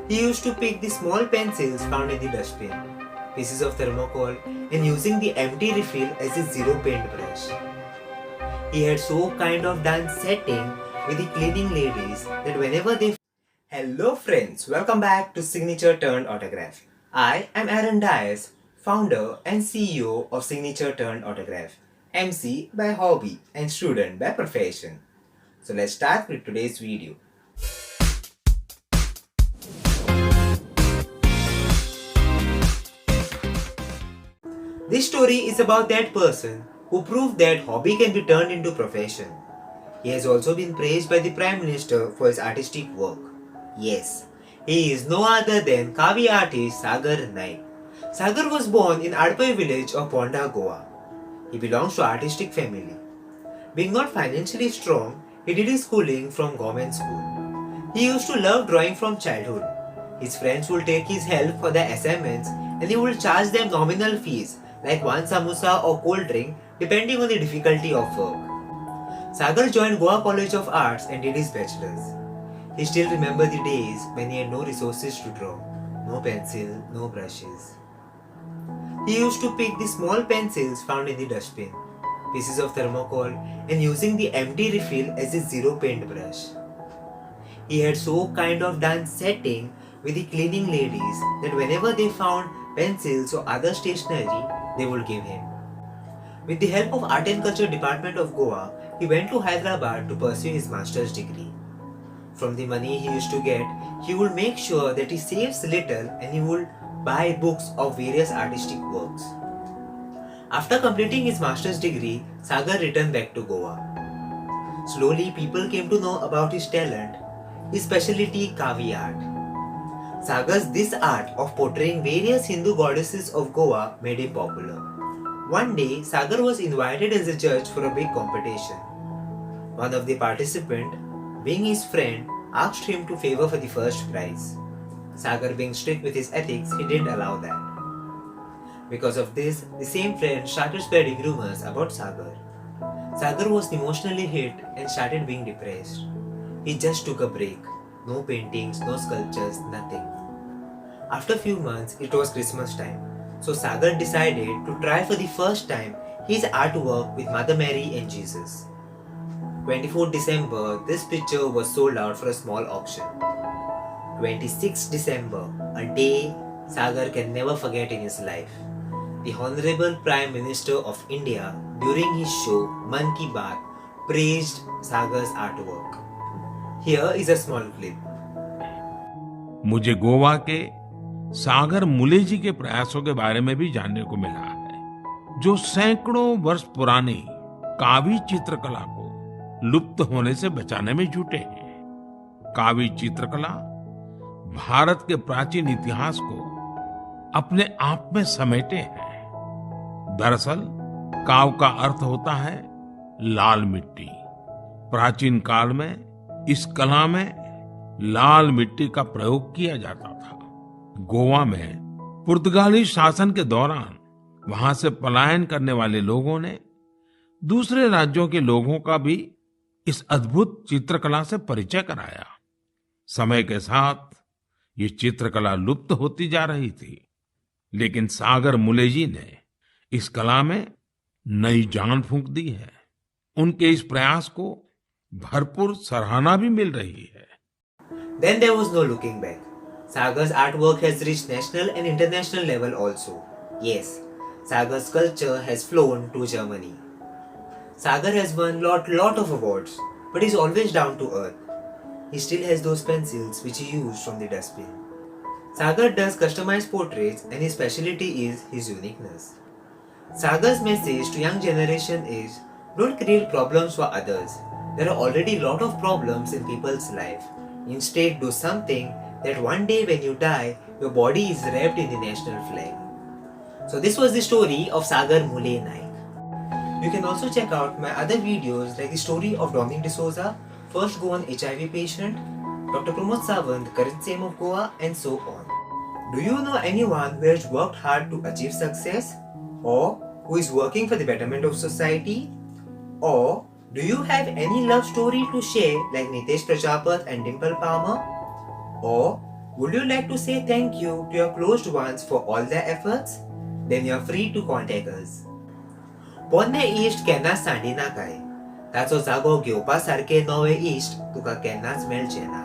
He used to pick the small pencils found in the dustbin, pieces of thermocol, and using the empty refill as a zero paint brush. He had so kind of done setting with the cleaning ladies that whenever they... Hello friends, welcome back to Signature Turned Autograph. I am Aaron Dias, founder and CEO of Signature Turned Autograph, MC by hobby and student by profession. So let's start with today's video. This story is about that person who proved that hobby can be turned into profession. He has also been praised by the Prime Minister for his artistic work. Yes, he is no other than Kavi artist Sagar Naik. Sagar was born in Adpai village of Ponda, Goa. He belongs to artistic family. Being not financially strong, he did his schooling from government school. He used to love drawing from childhood. His friends would take his help for their assignments and he would charge them nominal fees like one samosa or cold drink depending on the difficulty of work. Sagar joined Goa College of Arts and did his bachelor's. He still remembers the days when he had no resources to draw, no pencil, no brushes. He used to pick the small pencils found in the dustbin, pieces of thermocol, and using the empty refill as a zero paint brush. He had so kind of done setting with the cleaning ladies that whenever they found pencils or other stationery, they would give him. With the help of Art and Culture Department of Goa, he went to Hyderabad to pursue his master's degree. From the money he used to get, he would make sure that he saves little and he would buy books of various artistic works. After completing his master's degree, Sagar returned back to Goa. Slowly, people came to know about his talent, his specialty Kavi art. Sagar's this art of portraying various Hindu goddesses of Goa made him popular. One day, Sagar was invited as a judge for a big competition. One of the participants, being his friend, asked him to favor for the first prize. Sagar, being strict with his ethics, he didn't allow that. Because of this, the same friend started spreading rumors about Sagar. Sagar was emotionally hit and started being depressed. He just took a break. No paintings, no sculptures, nothing. After a few months, it was Christmas time. So Sagar decided to try for the first time his artwork with Mother Mary and Jesus. 24th December, this picture was sold out for a small auction. 26th December, a day Sagar can never forget in his life. The Honorable Prime Minister of India, during his show Man Ki Baat, praised Sagar's artwork. Here is a small clip. मुझे गोवा के सागर मुले जी के प्रयासों के बारे में भी जानने को मिला है, जो सैकड़ों वर्ष पुरानी कावी चित्रकला को लुप्त होने से बचाने में जुटे हैं। कावी चित्रकला भारत के प्राचीन इतिहास को अपने आप में समेटे हैं। दरअसल काव का अर्थ होता है लाल मिट्टी। प्राचीन काल में इस कला में लाल मिट्टी का प्रयोग किया जाता था। गोवा में पुर्तगाली शासन के दौरान वहां से पलायन करने वाले लोगों ने दूसरे राज्यों के लोगों का भी इस अद्भुत चित्रकला से परिचय कराया। समय के साथ ये चित्रकला लुप्त होती जा रही थी, लेकिन सागर मुले जी ने इस कला में नई जान फूंक दी है। उनके इस प्रयास को भरपूर सराहना भी मिल रही है। Then there was no looking back. Sagar's artwork has reached national and international level also. Yes, Sagar's sculpture has flown to Germany. Sagar has won lot of awards, but he's always down to earth. He still has those pencils which he used from the dustbin. Sagar does customized portraits and his specialty is his uniqueness. Sagar's message to young generation is, don't create problems for others. There are already a lot of problems in people's life. Instead, do something that one day when you die, your body is wrapped in the national flag. So this was the story of Sagar Mule Naik. You can also check out my other videos like the story of Dominic D'Souza, first Goan HIV patient, Dr. Pramod Sawant, current CM of Goa, and so on. Do you know anyone who has worked hard to achieve success? Or who is working for the betterment of society? Or do you have any love story to share like Nitesh Prajapat and Dimple Palmer? Or Would you like to say thank you to your closed ones for all their efforts? Then you're free to contact us. पोन्ने इश्ट केन्नाच सांडिना काय ताचो जागो घेवपा सारके नवे इश्ट तुका केन्नाच मेळचे ना.